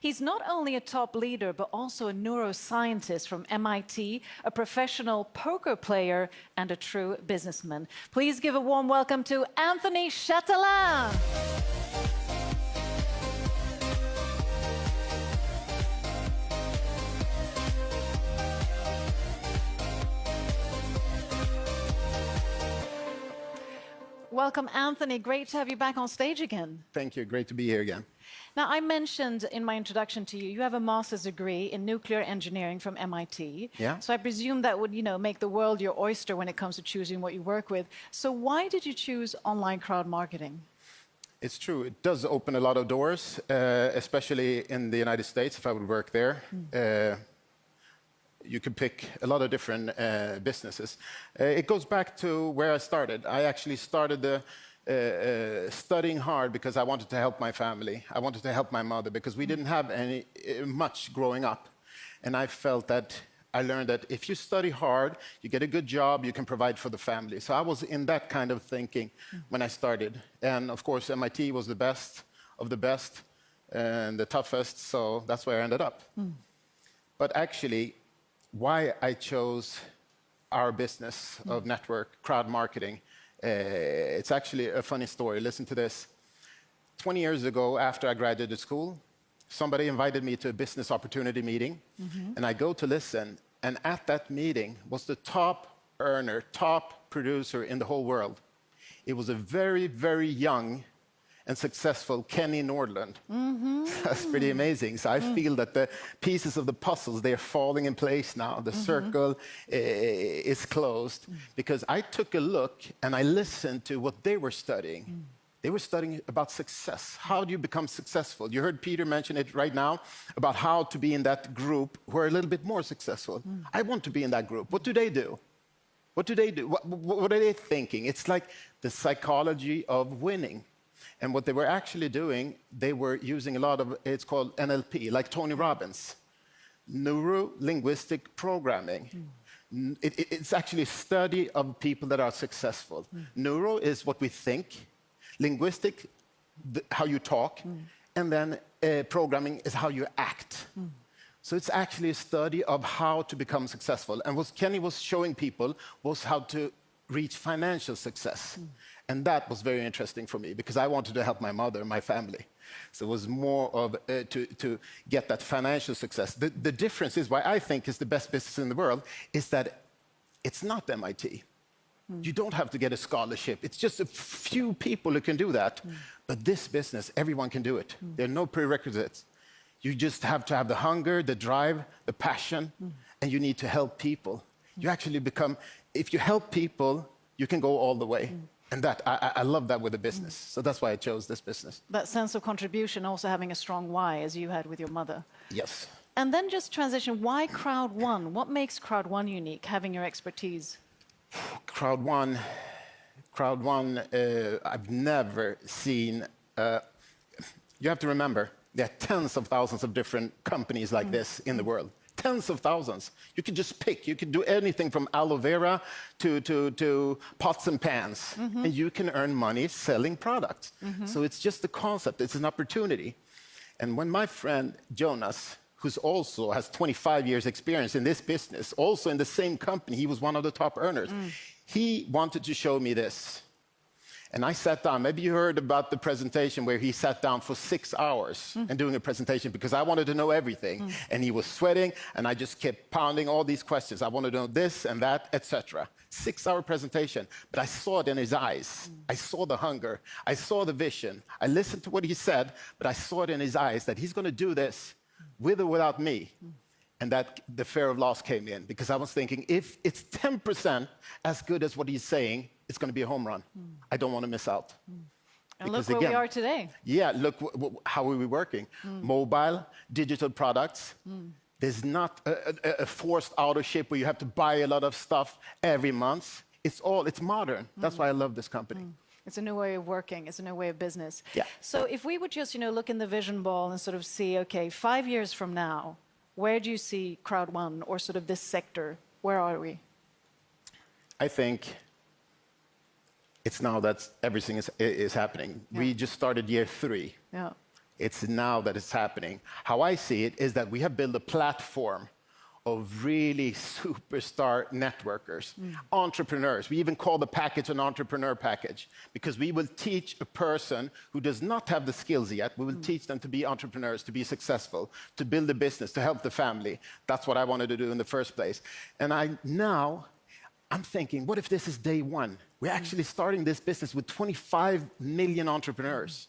He's not only a top leader, but also a neuroscientist from MIT, a professional poker player, and a true businessman. Please give a warm welcome to Anthony Chatelain. Welcome, Anthony. Great to have you back on stage again. Thank you. Great to be here again. Now, I mentioned in my introduction to you, you have a master's degree in nuclear engineering from MIT. Yeah. So I presume that would, make the world your oyster when it comes to choosing what you work with. So why did you choose online crowd marketing? It's true. It does open a lot of doors, especially in the United States, if I would work there. You could pick a lot of different businesses. It goes back to where I started. I actually started studying hard because I wanted to help my family. I wanted to help my mother because we didn't have much growing up. And I felt that I learned that if you study hard, you get a good job, you can provide for the family. So I was in that kind of thinking when I started. And of course, MIT was the best of the best and the toughest. So that's where I ended up. But actually, why I chose our business of network crowd marketing, it's actually a funny story. Listen to this. 20 years ago, after I graduated school, somebody invited me to a business opportunity meeting, and I go to listen, and at that meeting was the top earner, top producer in the whole world. It was a very, very young and successful Kenny Nordland. That's pretty amazing. So I feel that the pieces of the puzzles, they're falling in place now. The circle is closed because I took a look and I listened to what they were studying. They were studying about success. How do you become successful? You heard Peter mention it right now about how to be in that group who are a little bit more successful. I want to be in that group. What do they do? What do they do? What are they thinking? It's like the psychology of winning. And what they were actually doing, they were using a lot of, it's called NLP, like Tony Robbins, neuro-linguistic programming. It's actually a study of people that are successful. Neuro is what we think, linguistic, how you talk, and then programming is how you act. So it's actually a study of how to become successful. And what Kenny was showing people was how to reach financial success. And that was very interesting for me because I wanted to help my mother and my family. So it was more of to get that financial success. The difference is why I think is the best business in the world is that it's not MIT. You don't have to get a scholarship. It's just a few people who can do that. But this business, everyone can do it. There are no prerequisites. You just have to have the hunger, the drive, the passion, and you need to help people. You actually become, if you help people, you can go all the way. And that, I love that with the business. So that's why I chose this business. That sense of contribution, also having a strong why, as you had with your mother. Yes. And then just transition, why Crowd1? What makes Crowd1 unique, having your expertise? Crowd1, I've never seen, you have to remember, there are tens of thousands of different companies like this in the world. Tens of thousands. You can just pick. You can do anything from aloe vera to pots and pans. And you can earn money selling products. So it's just the concept. It's an opportunity. And when my friend Jonas, who's also has 25 years experience in this business, also in the same company, he was one of the top earners. He wanted to show me this. And I sat down. Maybe you heard about the presentation where he sat down for 6 hours and doing a presentation because I wanted to know everything. And he was sweating, and I just kept pounding all these questions. I wanted to know this and that, etc. 6-hour presentation, but I saw it in his eyes. I saw the hunger. I saw the vision. I listened to what he said, but I saw it in his eyes that he's going to do this with or without me. And that the fear of loss came in because I was thinking, if it's 10% as good as what he's saying, it's going to be a home run. I don't want to miss out. And look where we are today. Yeah, look how are we working. Mobile, digital products. There's not a forced auto-ship where you have to buy a lot of stuff every month. It's modern. That's why I love this company. It's a new way of working. It's a new way of business. Yeah. So if we would just, look in the vision ball and sort of see, okay, 5 years from now, where do you see Crowd1 or sort of this sector? Where are we? I think it's now that everything is happening. Yeah. We just started year 3. Yeah. It's now that it's happening. How I see it is that we have built a platform of really superstar networkers, entrepreneurs. We even call the package an entrepreneur package because we will teach a person who does not have the skills yet, we will teach them to be entrepreneurs, to be successful, to build a business, to help the family. That's what I wanted to do in the first place. And I'm thinking, what if this is day one? We're actually starting this business with 25 million entrepreneurs.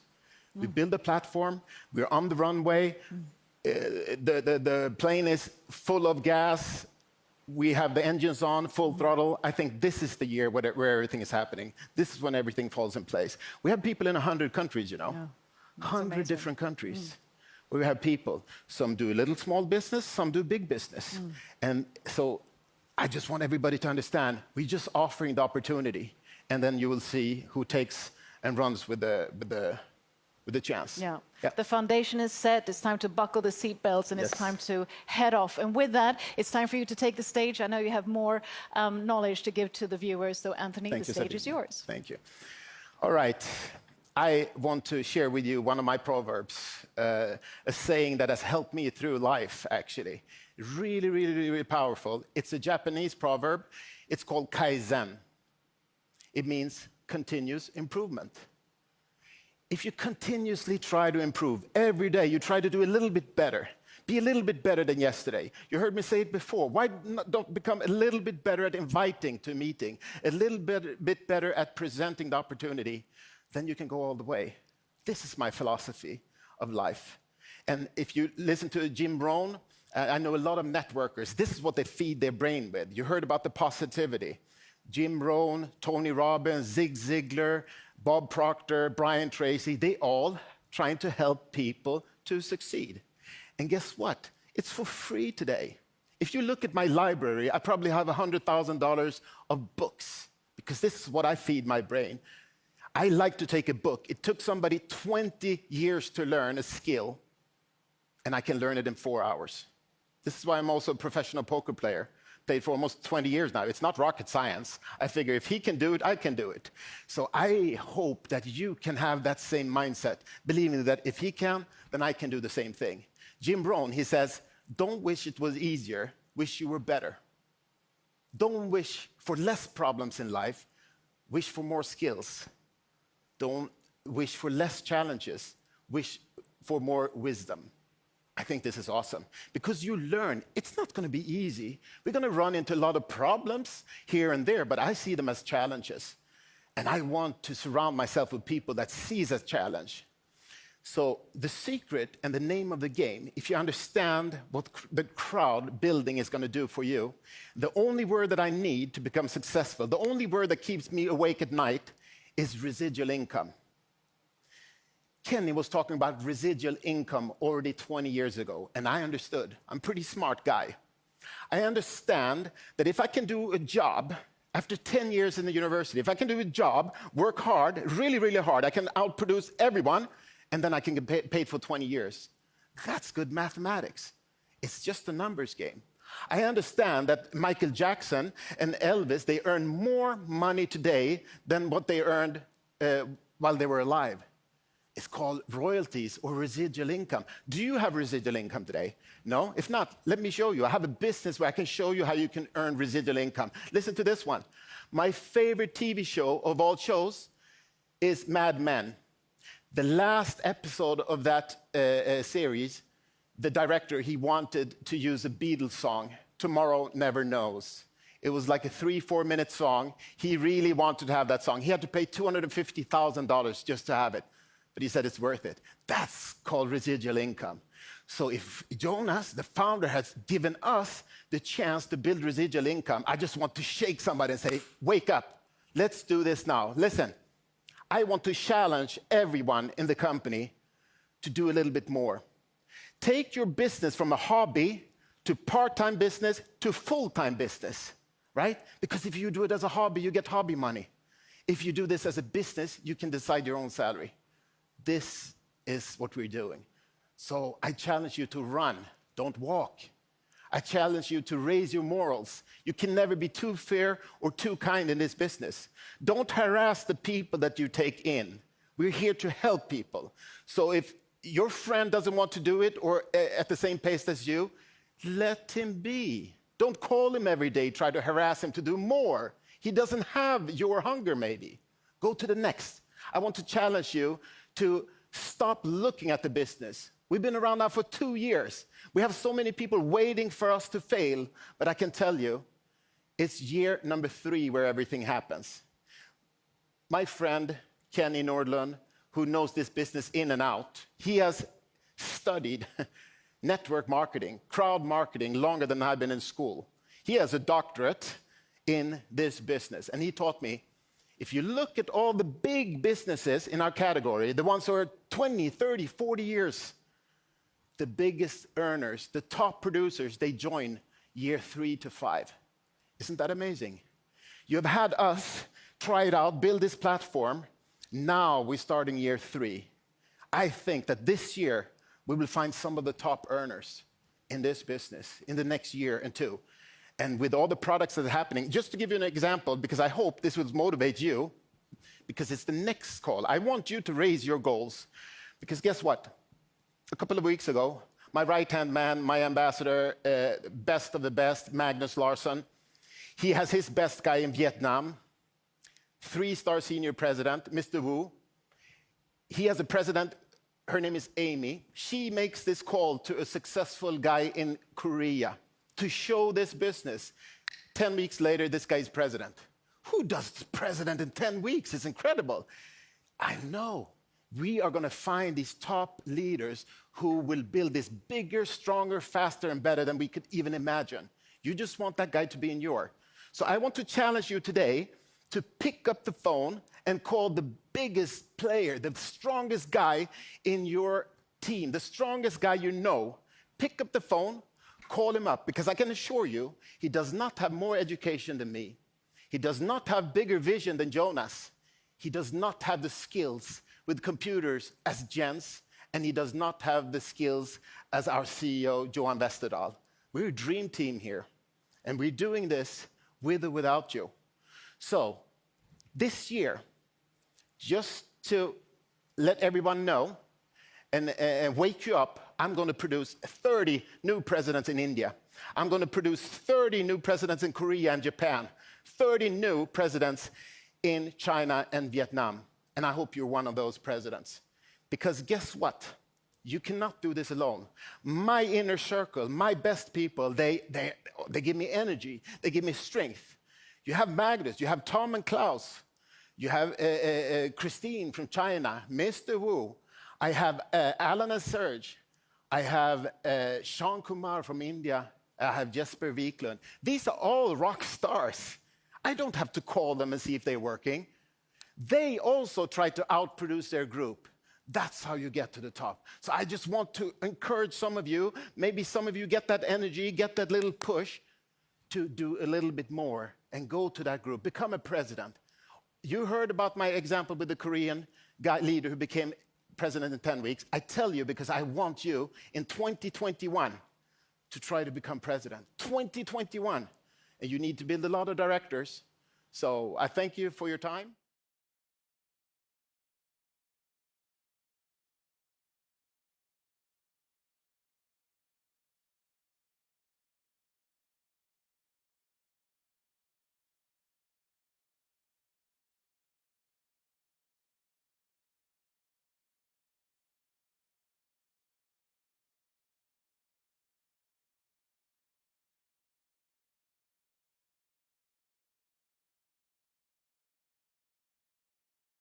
We build a platform, we're on the runway, the plane is full of gas, we have the engines on, full throttle. I think this is the year where everything is happening. This is when everything falls in place. We have people in 100 countries, you know. Yeah, 100 different countries. We have people. Some do a little small business, some do big business. And so I just want everybody to understand, we're just offering the opportunity, and then you will see who takes and runs with the chance. Yeah. The foundation is set. It's time to buckle the seatbelts, and it's time to head off. And with that, it's time for you to take the stage. I know you have more knowledge to give to the viewers. So, Anthony, the stage is yours. Thank you. All right. I want to share with you one of my proverbs, a saying that has helped me through life, actually. Really, really, really powerful. It's a Japanese proverb. It's called kaizen. It means continuous improvement. If you continuously try to improve, every day you try to do a little bit better, be a little bit better than yesterday. You heard me say it before. Why don't become a little bit better at inviting to a meeting, a little bit better at presenting the opportunity, then you can go all the way. This is my philosophy of life. And if you listen to Jim Rohn, I know a lot of networkers, this is what they feed their brain with. You heard about the positivity. Jim Rohn, Tony Robbins, Zig Ziglar, Bob Proctor, Brian Tracy, they all trying to help people to succeed. And guess what? It's for free today. If you look at my library, I probably have $100,000 of books because this is what I feed my brain. I like to take a book. It took somebody 20 years to learn a skill, and I can learn it in 4 hours. This is why I'm also a professional poker player. Played for almost 20 years now. It's not rocket science. I figure if he can do it, I can do it. So I hope that you can have that same mindset, believing that if he can, then I can do the same thing. Jim Rohn, he says, don't wish it was easier, wish you were better. Don't wish for less problems in life, wish for more skills. Don't wish for less challenges, wish for more wisdom. I think this is awesome because you learn it's not going to be easy. We're going to run into a lot of problems here and there, but I see them as challenges. And I want to surround myself with people that sees a challenge. So the secret and the name of the game, if you understand what the crowd building is going to do for you, the only word that I need to become successful, the only word that keeps me awake at night is residual income. Kenny was talking about residual income already 20 years ago, and I understood. I'm a pretty smart guy. I understand that if I can do a job after 10 years in the university, if I can do a job, work hard, really, really hard, I can outproduce everyone, and then I can get paid for 20 years. That's good mathematics. It's just a numbers game. I understand that Michael Jackson and Elvis, they earn more money today than what they earned while they were alive. It's called royalties or residual income. Do you have residual income today? No? If not, let me show you. I have a business where I can show you how you can earn residual income. Listen to this one. My favorite TV show of all shows is Mad Men. The last episode of that series, the director, he wanted to use a Beatles song, Tomorrow Never Knows. It was like a 3-4 minute song. He really wanted to have that song. He had to pay $250,000 just to have it. But he said it's worth it. That's called residual income. So if Jonas, the founder, has given us the chance to build residual income, I just want to shake somebody and say, wake up. Let's do this now. Listen, I want to challenge everyone in the company to do a little bit more. Take your business from a hobby to part-time business to full-time business, right? Because if you do it as a hobby, you get hobby money. If you do this as a business, you can decide your own salary. This is what we're doing. So I challenge you to run, don't walk. I challenge you to raise your morals. You can never be too fair or too kind in this business. Don't harass the people that you take in. We're here to help people. So if your friend doesn't want to do it or at the same pace as you, let him be. Don't call him every day, try to harass him to do more. He doesn't have your hunger, maybe. Go to the next. I want to challenge you to stop looking at the business. We've been around now for 2 years. We have so many people waiting for us to fail, but I can tell you, it's year number 3 where everything happens. My friend, Kenny Nordlund, who knows this business in and out, he has studied network marketing, crowd marketing, longer than I've been in school. He has a doctorate in this business, and he taught me, if you look at all the big businesses in our category, the ones who are 20, 30, 40 years, the biggest earners, the top producers, they join year 3 to 5. Isn't that amazing? You have had us try it out, build this platform. Now we're starting year 3. I think that this year we will find some of the top earners in this business in the next year and 2. And with all the products that are happening, just to give you an example, because I hope this will motivate you, because it's the next call. I want you to raise your goals, because guess what? A couple of weeks ago, my right-hand man, my ambassador, best of the best, Magnus Larsson, he has his best guy in Vietnam, 3-star senior president, Mr. Wu. He has a president, her name is Amy. She makes this call to a successful guy in Korea to show this business. 10 weeks later, this guy is president. Who does president in 10 weeks? It's incredible. I know. We are going to find these top leaders who will build this bigger, stronger, faster, and better than we could even imagine. You just want that guy to be in your. So I want to challenge you today to pick up the phone and call the biggest player, the strongest guy in your team, the strongest guy you know. Pick up the phone, call him up, because I can assure you, he does not have more education than me. He does not have bigger vision than Jonas. He does not have the skills with computers as Jens, and he does not have the skills as our CEO, Johan Westerdahl. We're a dream team here, and we're doing this with or without you. So, this year, just to let everyone know and wake you up, I'm going to produce 30 new presidents in India. I'm going to produce 30 new presidents in Korea and Japan, 30 new presidents in China and Vietnam. And I hope you're one of those presidents. Because guess what? You cannot do this alone. My inner circle, my best people, they give me energy. They give me strength. You have Magnus, you have Tom and Klaus. You have Christine from China, Mr. Wu. I have Alan and Serge. I have Sean Kumar from India. I have Jesper Wiklund. These are all rock stars. I don't have to call them and see if they're working. They also try to outproduce their group. That's how you get to the top. So I just want to encourage some of you, maybe some of you get that energy, get that little push to do a little bit more and go to that group, become a president. You heard about my example with the Korean guy leader who became president in 10 weeks. I tell you because I want you in 2021 to try to become president. 2021. And you need to build a lot of directors. So I thank you for your time.